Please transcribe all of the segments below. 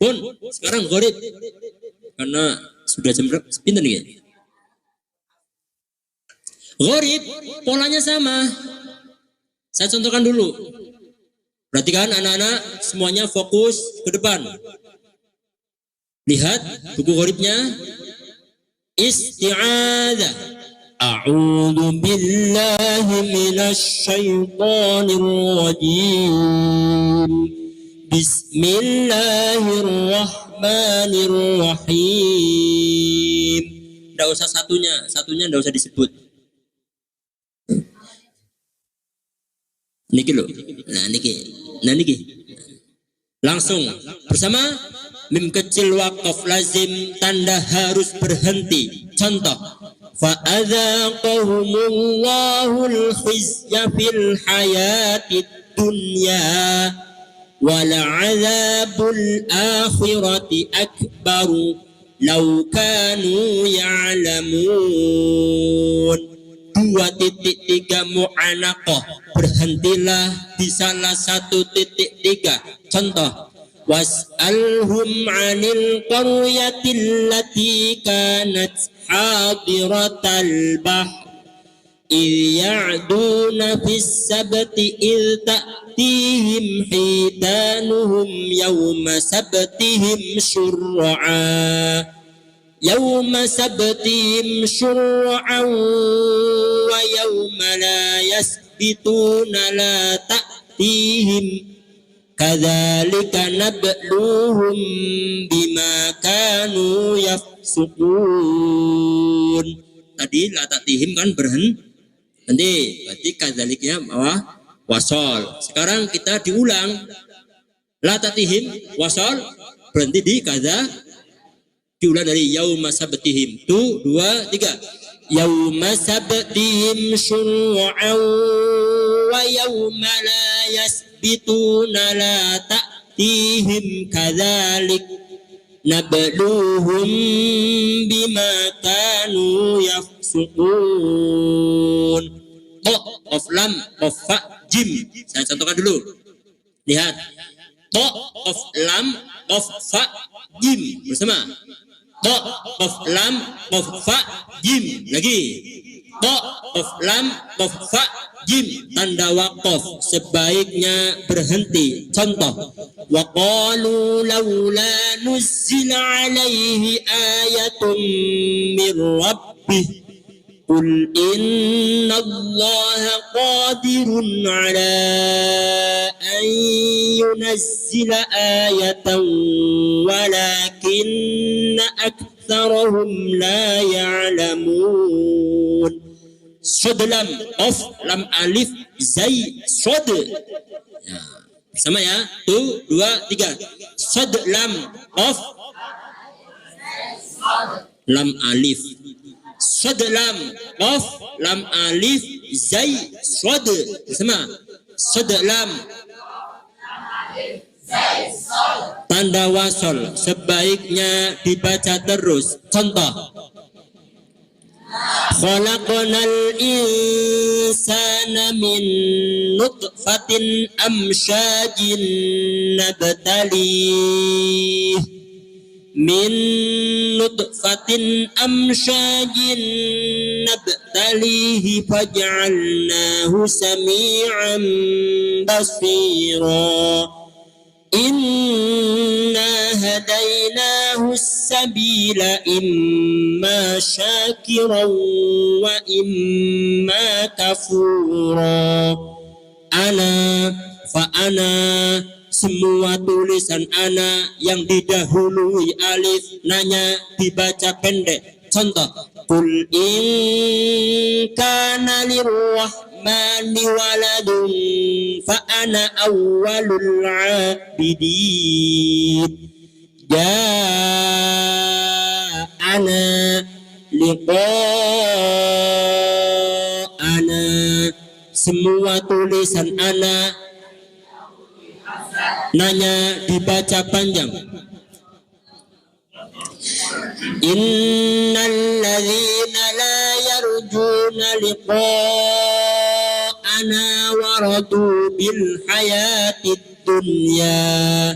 pun sekarang gharib. Karena sudah jam berapa? Pinter nih. Gharib polanya sama. Saya contohkan dulu. Perhatikan anak-anak semuanya fokus ke depan. Lihat buku gharibnya. Isti'adzah. A'udzu billahi minasy syaithanir rajim. Bismillahirrahmanirrahim. Enggak usah satunya enggak usah disebut. Niki lo. Nah niki. Langsung bersama mim kecil waqaf lazim tanda harus berhenti. Contoh fa'adzaqahumullahul khizya fil hayatid dunya wal 'adzabul akhirati akbaru law kanu ya'lamun. 2.3 mu'anaqah, berhentilah di salah 1.3. Contoh was'alhum 'anil qaryatil lati kanat hadiratal bahr idh ya'duna fis sabti idh ta'tihim hitanuhum yawma sabtihim syur'a wa yawma la yasbituna la ta'tihim kadzalika nabluhum bima kanu yafsukun. Tadi la ta'tihim kan berhenti. Berarti kadzaliknya wasol. Sekarang kita diulang. La ta'tihim wasol berhenti di kadza. Diulang dari yauma sabtihim. 2, 3. Yauma sabtihim syur'an wa yauma la yasbituna la ta'tihim kadzalik nabluhum bima kanu yafsukun. Of lam of fa jim. Saya contohkan dulu. Lihat. Of lam of fa jim bersama. Of lam of fa jim lagi. Of lam of fa jim tanda waqaf sebaiknya berhenti. Contoh wa qalu laula nuzzila alaihi ayatun min rabbih qul innallaha qadirun ala an yunazzila ayatan walakinna aktsarahum la ya'lamun. Sod lam of lam alif zai sod. Ya, sama ya. 1, 2, 3. Sod lam of lam alif. Sod lam of lam alif zai sod. Sama. Sod lam tanda wasol sebaiknya dibaca terus. Contoh khalaqnal insana min nutfatin amsyajin nabtalih min nutfatin amsyajin nabtalihi faj'alnahu sami'an basira. Inna hadainahu sabila imma syakiran wa imma kafura. Ana fa ana, semua tulisan ana yang didahului alif nanya dibaca pendek. Contoh qul in kana lirrahmani waladun fa ana awwalul abidin. Ana liqa'ana, semua tulisan ana nanya dibaca panjang. Innal ladzina la yarjuna liqa'ana waradu bil hayatid dunya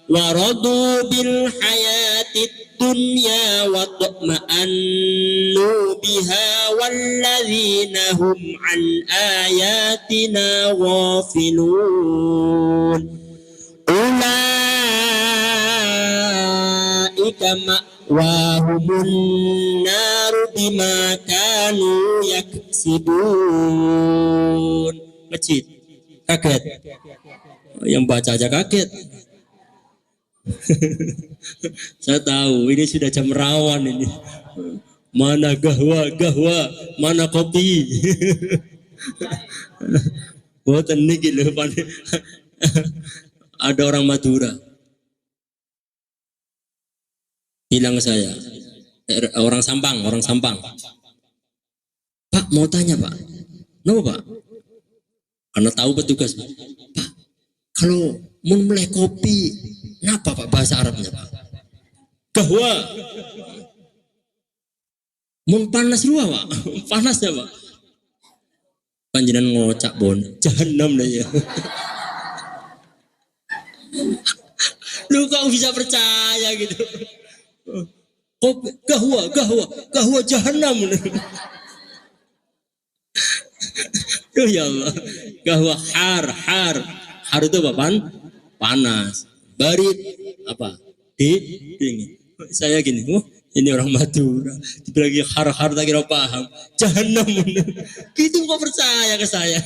waradu bil hayatid dunya wa tuma'annu biha walladzina hum an ayatina ghafilun ulaika ma'wahumun naru bima kanu yaksibun. Masjid kaget, yang baca aja kaget. Saya tahu ini sudah jam rawan ini. Mana gahwa, mana kopi. Boten niki lho ada orang Madura bilang saya, orang Sampang. Pak mau tanya Pak, kenapa Pak? Karena tahu petugas, Pak kalau mau meleh kopi, kenapa Pak bahasa Arabnya Pak? Gahwa. Mau panas luah Pak, panasnya Pak. Panjenengan ngocak bon, jahanam deh ya. Lu kok bisa percaya gitu? Kopi, gahwa jahanam. Duh ya Allah, gahwa har itu apa? Panas. Barit apa? Dingin. Saya gini, ini orang Madura, lagi har tak kira paham. Jahanam. Gitu kok percaya ke saya?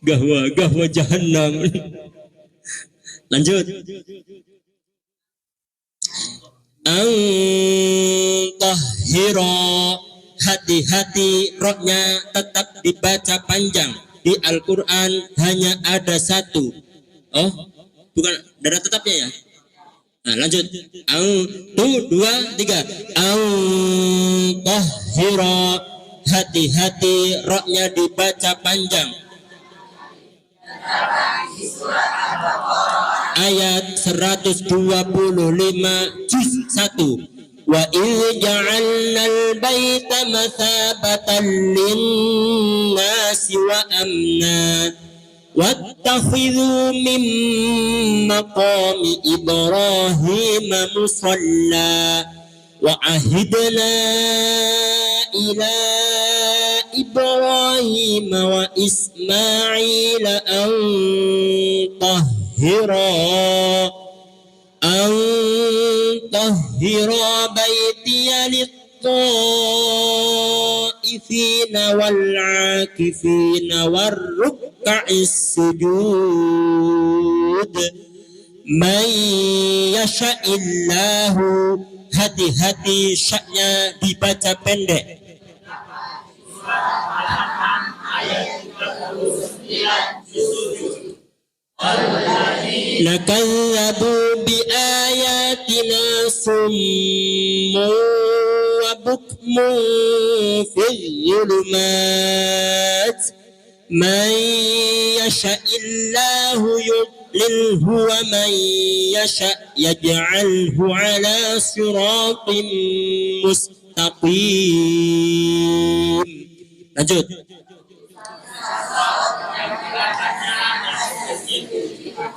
Gahwa jahanam. Lanjut. Antahhira, hati-hati, roknya tetap dibaca panjang. Di Al-Quran hanya ada satu. Oh, bukan ada tetapnya ya. Nah, lanjut. 1, 2, 3. Antahhira, hati-hati, roknya dibaca panjang. Ayat 125 juz 1. Wa idh ja'alnal baita mathabatan lin-nasi wa amna wattakhidhu min maqami Ibrahim musalla wa ahidna ila Ibrahim wa Ismail an tahhira baitiya lit-ta'ifina wal-'akifina war-ruk'is sujud man yasha'illahu, hati-hati syaknya dibaca pendek. Nakazzabu bi ayatina summu wa bukmu fil zulumat man yasha'illahu yudlilhu wa man yasha' yaj'alhu ala siratin mustaqim. Lanjut.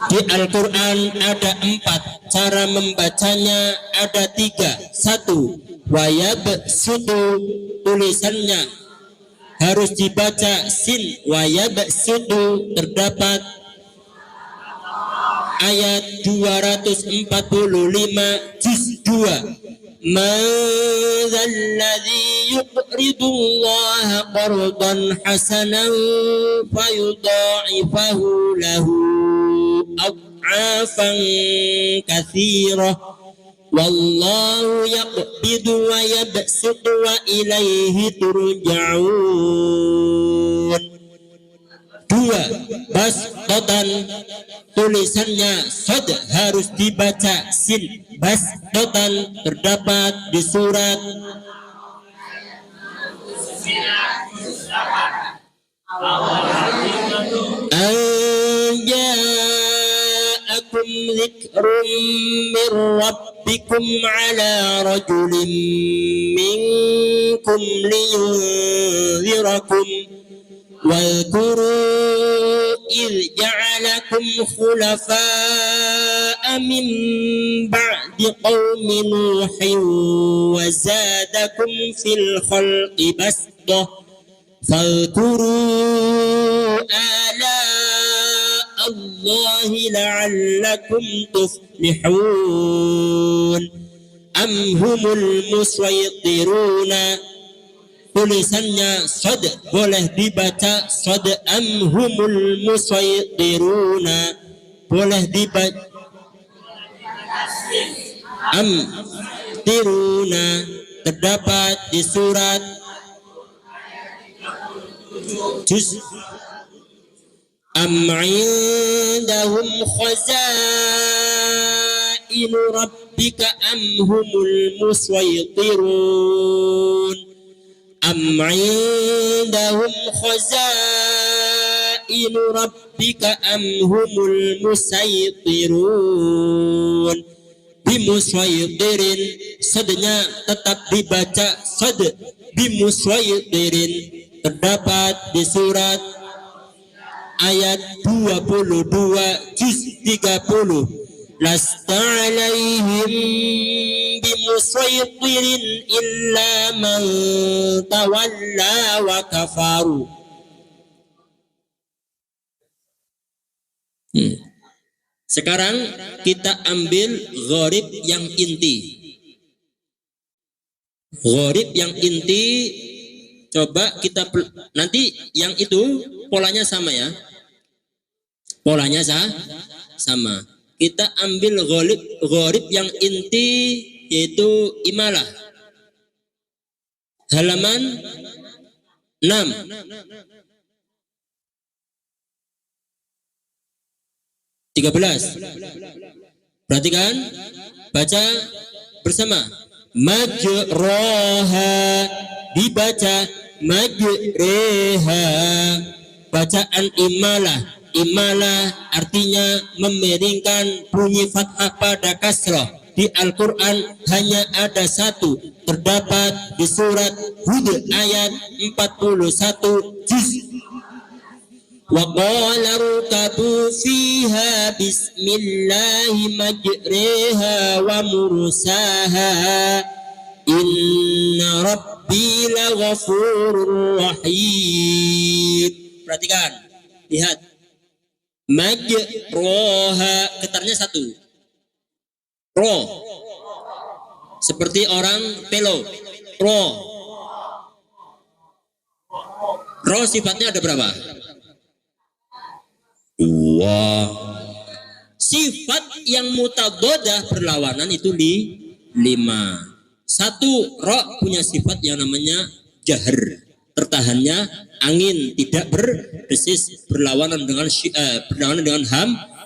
Di Al-Quran ada 4, cara membacanya ada 3. 1, wayabsutu, tulisannya harus dibaca sin. Wayabsutu, terdapat ayat 245 juz 2. Man dzalladzi yuqridullaha qardan hasanan fayudha'ifahu lahu ad'afan katsirah wallahu yaqbidu wa yabsutu wa ilaihi turja'un. 2, basdatan, tulisannya sod harus dibaca sin. Basdatan terdapat di surat Anja'akum dzikrun min rabbikum ala rajulin minkum liyunzirakum واذكروا إذ جعلكم خلفاء من بعد قوم نوح وزادكم في الخلق بسطة فاذكروا آلاء الله لعلكم تفلحون أم هم المسيطرون. Tulisannya sod, boleh dibaca sod. Amhumul musaytiruna, boleh dibaca am tiruna. Terdapat di surat juz am indahum khazainu rabbika am humul musaytirun. Am indahum khazainu rabbika am humul musaytirun. Bimusaytirin, sadnya tetap dibaca sad. Bimusaytirin terdapat di surat ayat 22 juz 30. Lasta alaihim bimusaytirin illa man tawalla wa kafaru. Sekarang kita ambil gharib yang inti. Gharib yang inti, coba kita nanti yang itu polanya sama ya. Polanya sama. Kita ambil gharib yang inti yaitu imalah. Halaman 6. Perhatikan, baca bersama. Majroha, dibaca majreha. Bacaan imalah. Imalah artinya memiringkan bunyi fathah pada kasrah. Di Al-Quran hanya ada satu, terdapat di surat Hud ayat 41 juz. Wa qala rukabu fiha bismillahi majriha wa mursaha inna rabbi laghafurur rahim. Perhatikan, lihat. Majroha, getarnya satu. Ro, seperti orang pelo. Ro. Ro sifatnya ada berapa? 2. Sifat yang mutadodah berlawanan itu 5. 1, ro punya sifat yang namanya jahar. Tertahannya angin, tidak berdesis, berlawanan dengan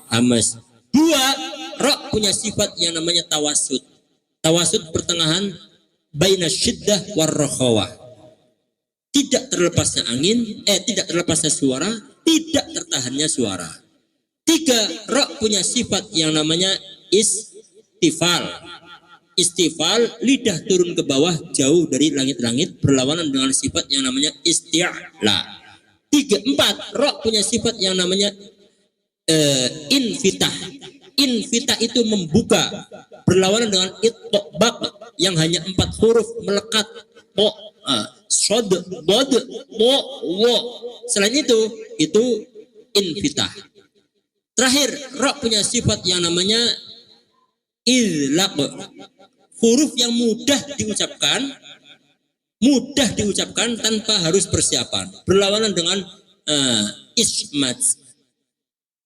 hamas. 2, ro punya sifat yang namanya tawasud. Tawasud pertengahan baina syiddah war rakhawah. Tidak terlepasnya angin, tidak terlepasnya suara, tidak tertahannya suara. 3, ro punya sifat yang namanya istifal. Istifal, lidah turun ke bawah jauh dari langit-langit, berlawanan dengan sifat yang namanya isti'la. 4, ro punya sifat yang namanya infitah. Infitah itu membuka, berlawanan dengan itbaq yang hanya 4 huruf melekat. Sod, bod, bo, wo. Selain itu infitah. Terakhir, ro punya sifat yang namanya izlaq. Huruf yang mudah diucapkan tanpa harus persiapan, berlawanan dengan ismat.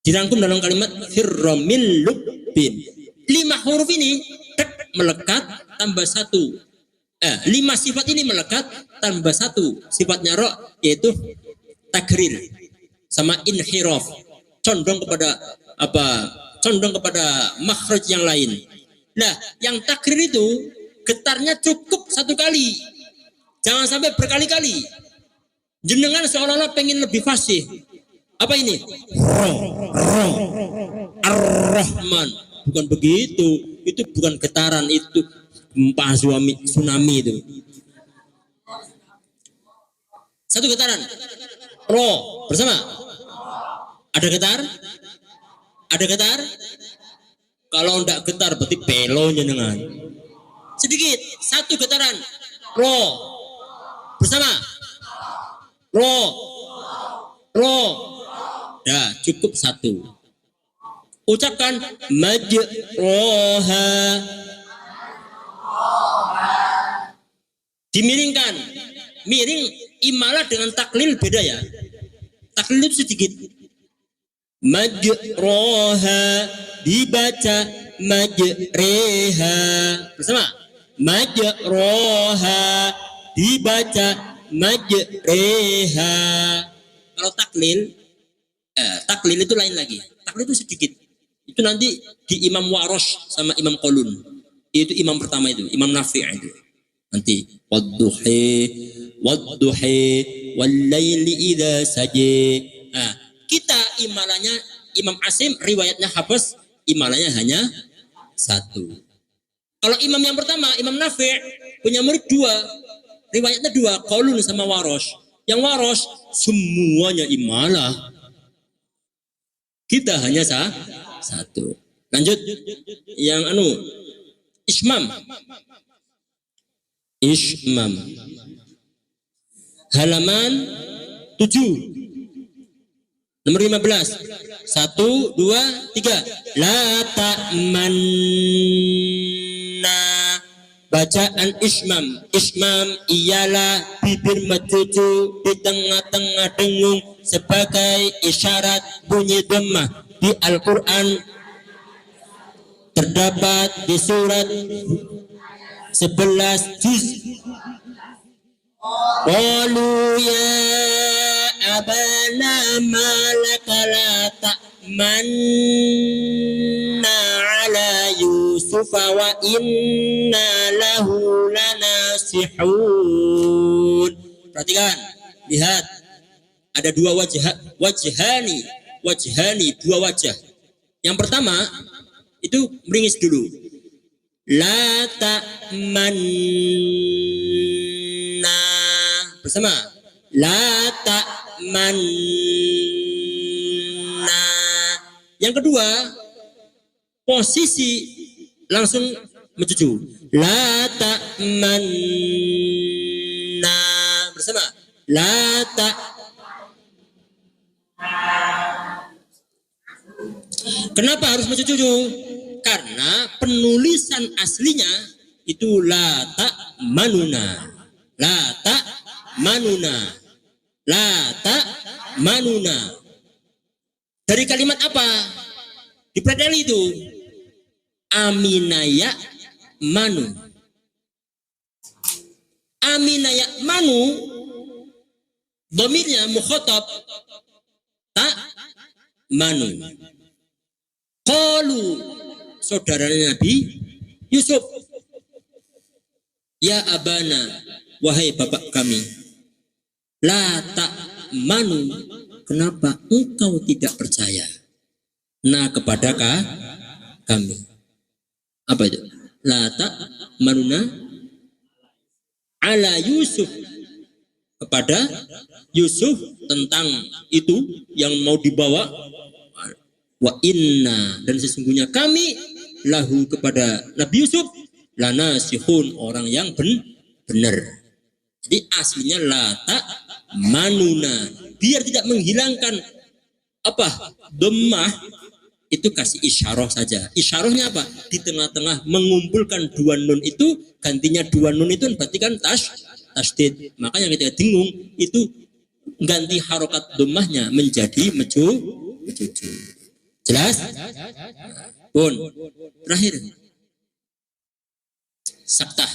Dirangkum dalam kalimat firromil lubbin. 5 huruf ini melekat tambah 1. 5 sifat ini melekat tambah 1 sifatnya ro, yaitu takrir sama inhiraf, condong kepada makhraj yang lain. Nah, yang takrir itu getarnya cukup 1 kali, jangan sampai berkali-kali. Jenengan seolah-olah pengen lebih fasih. Apa ini? Ar-Rahman. Bukan begitu. Itu bukan getaran, itu gempa tsunami itu. 1 getaran. ro bersama. Ada getar? Ada getar? Kalau ndak getar berarti pelo jenengan. Sedikit, satu getaran. Ro bersama. Ro. Ro. Ya, cukup satu. Ucapkan majroha. Dimiringkan. Miring imalah dengan taklil beda ya. Taklil itu sedikit. Majroha dibaca majreha. Bersama. Majroha dibaca majreha. Kalau taklil itu lain lagi. Taklil itu sedikit. Itu nanti di Imam Warosh sama Imam Qalun. Itu imam pertama itu, Imam Nafi' itu. Nanti wadduhi wallaili idza saji. Nah, kita imalannya Imam Asim, riwayatnya Hafs, imalannya hanya satu. Kalau imam yang pertama, Imam Nafi' punya murid dua, riwayatnya dua, Qalun sama Warosh. Yang Warosh semuanya imalah. Kita hanya satu. Lanjut. Yang Ismam. Ismam. Halaman 7. Nomor 15. 1, 2, 3. La ta'manna. Bacaan ismam. Ismam ialah bibir mencucu di tengah-tengah dengung sebagai isyarat bunyi dhammah. Di Al-Quran terdapat di surat 11 juz. Qalu ya abana malaka la ta'manna ala Yusuf wa inna lahu lanasihun. Perhatikan, lihat, ada dua wajhani, dua wajah. Yang pertama itu meringis dulu. La ta'manna. Bersama. La ta'manna. Yang kedua, posisi langsung mencucu. La ta'manna. Bersama. La Kenapa harus mencucu? Karena penulisan aslinya itu la ta'manuna. La ta'manuna. La ta'manuna. Dari kalimat apa? Dipredeli itu. Aminaya manu. Aminaya manu. Dhamirnya mukhatab. Ta'manu. Qalu, saudaranya Nabi Yusuf, ya abana, wahai bapak kami, la ta'manu, kenapa engkau tidak percaya kepada kami? Apa itu? La ta'manuna ala Yusuf, kepada Yusuf tentang itu yang mau dibawa. Wa inna, dan sesungguhnya kami lahu, kepada Nabi Yusuf, lanasihun, orang yang benar. Jadi aslinya la ta'manuna, biar tidak menghilangkan dhammah, itu kasih isyarah saja. Isyarahnya apa? Di tengah-tengah mengumpulkan dua nun itu, gantinya dua nun itu berarti kan tasdid. Makanya ketika dengung itu ganti harokat dhammahnya menjadi mecucu. Jelas? Pun. Terakhir. Saktah.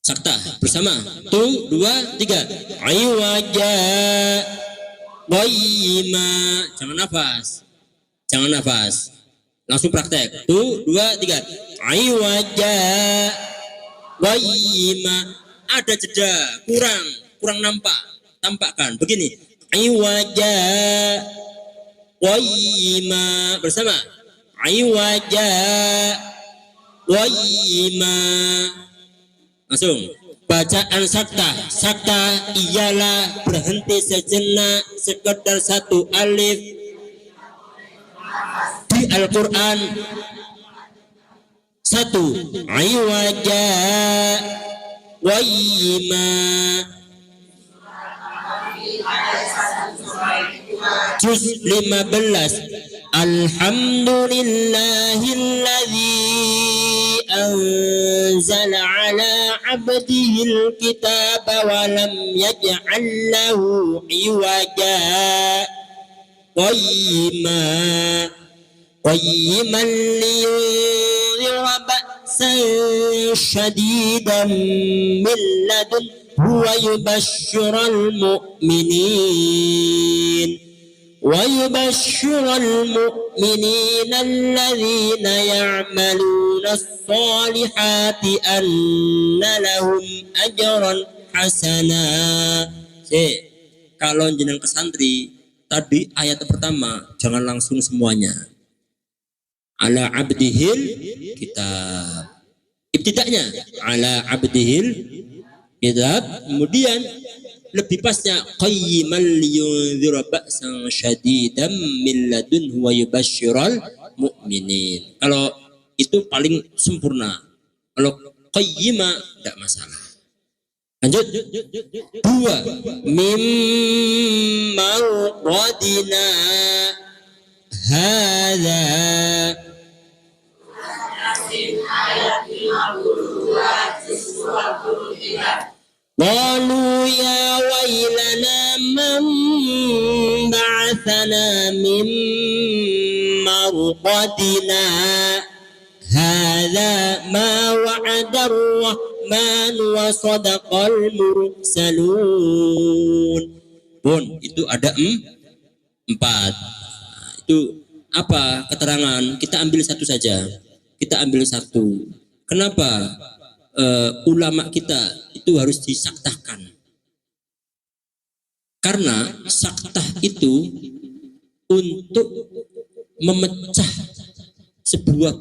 Saktah. Bersama. 1, 2, 3. Aywaja. Qayyima. Jangan nafas. Jangan nafas. Langsung praktek. 1, 2, 3. Aywaja. Qayyima. Ada jeda. Kurang nampak. Tampakkan. Begini. Aywaja. Qayyima. Bersama. Aywaja. Qayyima. Langsung. Bacaan sakta ialah berhenti sejenak sekedar satu alif di Al-Quran. Satu, iwaja wayima. Juz 15. Alhamdulillahilladzi anzala ala abdihil kitaba wa lam yaj'al lahu iwaja qayyiman liyunzira ba'san shadidan min ladunhu wa yubashshiral mu'minin ويبشر المؤمنين الذين يعملون الصالحات أن لهم أجرا حسنا. Kalau jenengan ke santri, tadi ayat pertama jangan langsung semuanya. Ala abdihil kitab. Ibtidaknya ala abdihil kitab, kemudian lebih pasnya qayyiman liyunzira ba'san syadidan min ladunhu wa yubashshiral mu'minin. Kalau itu paling sempurna. Kalau qayyima tidak masalah. Lanjut. 2. Mimma radina hadza. Ayat 52 Qalu ya wailana man ba'athana min marqadina hadza ma wa'ada ar-rahman wa sadaqal mursalun. Bun, itu ada 4. Itu apa keterangan? Kita ambil satu saja. Kita ambil satu. Kenapa ulama kita itu harus disaktahkan? Karena saktah itu untuk memecah sebuah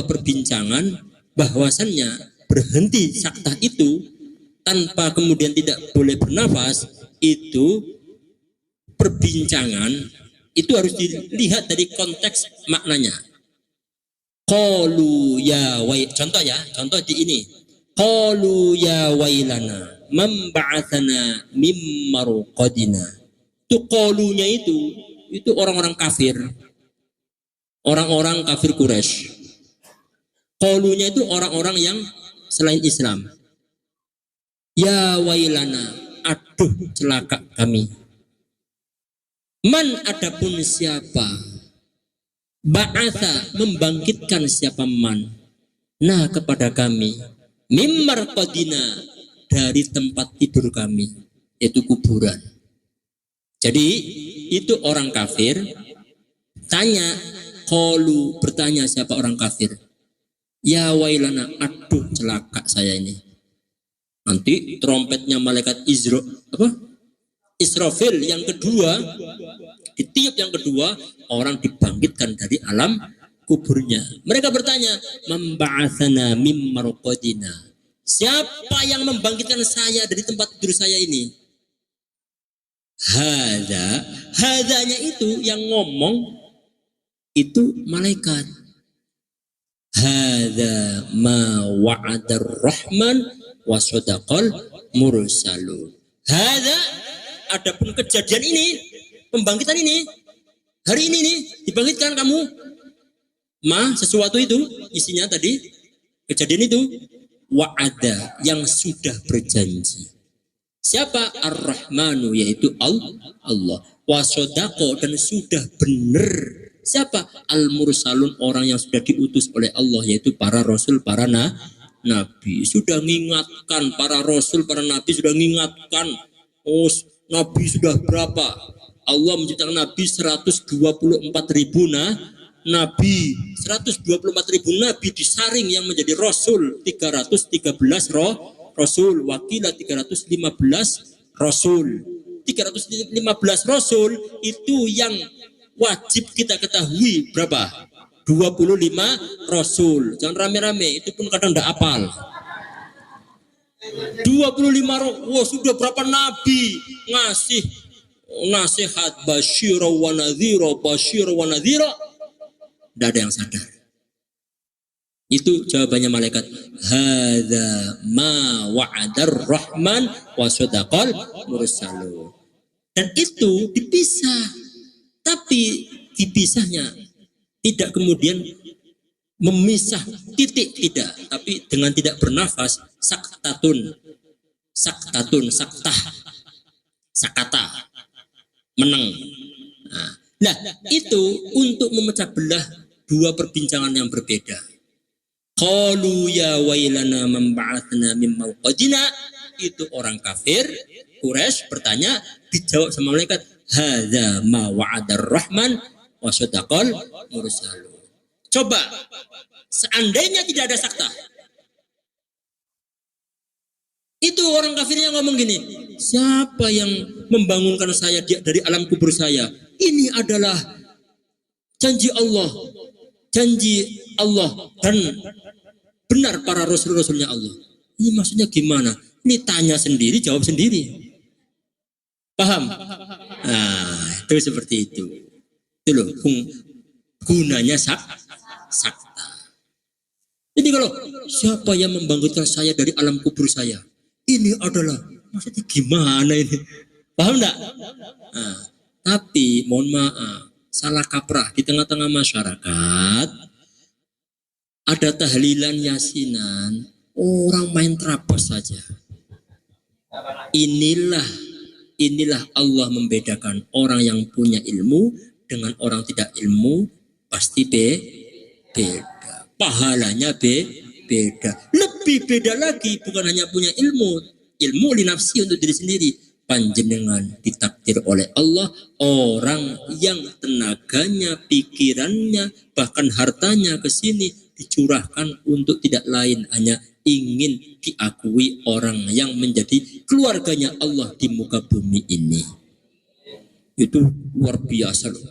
perbincangan, bahwasannya berhenti saktah itu tanpa kemudian tidak boleh bernafas, itu perbincangan itu harus dilihat dari konteks maknanya. Qalu ya contoh di ini. Qalu ya wailana man ba'athana mim marqadina. Itu qalunya itu orang-orang kafir. Orang-orang kafir Quraisy. Qalunya itu orang-orang yang selain Islam. Ya wailana, aduh celaka kami. Man adapun siapa, ba'atha membangkitkan siapa man, nah kepada kami, mimmar qadina dari tempat tidur kami, yaitu kuburan. Jadi itu orang kafir tanya, qalu bertanya siapa orang kafir, ya wailana, aduh celaka saya ini. Nanti trompetnya malaikat Israfil yang kedua, ditiup yang kedua, orang dibangkitkan dari alam kuburnya. Mereka bertanya, memba'athana mim marqadina. Siapa yang membangkitkan saya dari tempat tidur saya ini? Hadanya itu yang ngomong itu malaikat. Hadza ma wa'adar rahman wa sadaqal mursalun. Hadza, adapun kejadian ini, pembangkitan ini, hari ini nih dibangkitkan kamu, sesuatu itu isinya tadi kejadian itu wa'ada, yang sudah berjanji. Siapa? Ar-Rahmanu, yaitu Allah. Wa sodaqo, dan sudah benar. Siapa? Al-Mursalun, orang yang sudah diutus oleh Allah, yaitu para rasul, para nabi. Sudah mengingatkan para rasul, para nabi sudah mengingatkan. Oh, nabi sudah berapa? Allah menciptakan nabi 124.000 nabi. 124.000 nabi disaring yang menjadi rasul 313 rasul, wakilah 315 rasul. 315 rasul itu yang wajib kita ketahui berapa? 25 Rasul. Jangan rame-rame, itu pun kadang tidak apal. 25 wah sudah berapa nabi ngasih nasihat basyira wa nadhira tidak ada yang sadar. Itu jawabannya malaikat, hadza ma wa'adar rahman wa sadaqal mursalun. Dan itu dipisah, tapi dipisahnya tidak kemudian memisah titik, tidak, tapi dengan tidak bernafas, saktah, sakata, meneng. Nah, itu untuk memecah belah dua perbincangan yang berbeda. Qalu ya wailana man ba'atsna min mawqadina, itu orang kafir Quraisy bertanya, dijawab sama malaikat, hadza ma wa'adar rahman wa sadaqal mursalun. Coba, seandainya tidak ada sakta, itu orang kafirnya ngomong gini, siapa yang membangunkan saya dari alam kubur saya? Ini adalah janji Allah dan benar para rasul-rasulnya Allah. Ini maksudnya gimana? Ini tanya sendiri, jawab sendiri. Paham? Nah, itu seperti itu. Itu loh, gunanya sakta. Jadi kalau siapa yang membangkitkan saya dari alam kubur saya, ini adalah maksudnya gimana ini? Paham enggak? Nah, tapi mohon maaf, salah kaprah di tengah-tengah masyarakat. Ada tahlilan yasinan, orang main terabas saja. Inilah Allah membedakan orang yang punya ilmu dengan orang tidak ilmu, pasti beda. Pahalanya beda. Lebih beda lagi, bukan hanya punya ilmu linafsi untuk diri sendiri. Panjenengan ditakdir oleh Allah orang yang tenaganya, pikirannya, bahkan hartanya ke sini dicurahkan untuk tidak lain hanya ingin diakui orang yang menjadi keluarganya Allah di muka bumi ini. Itu luar biasa loh.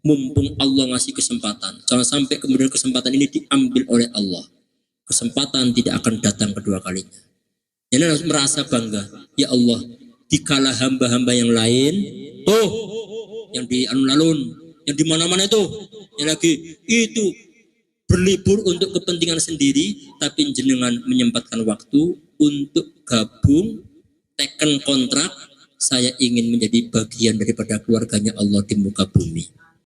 Mumpung Allah ngasih kesempatan, jangan sampai kemudian kesempatan ini diambil oleh Allah. Kesempatan tidak akan datang kedua kalinya. Jadi harus merasa bangga, ya Allah, dikala hamba-hamba yang lain, yang di alun-alun, yang di mana-mana itu, yang lagi itu berlibur untuk kepentingan sendiri, tapi jenengan menyempatkan waktu untuk gabung, teken kontrak, saya ingin menjadi bagian daripada keluarganya Allah di muka bumi.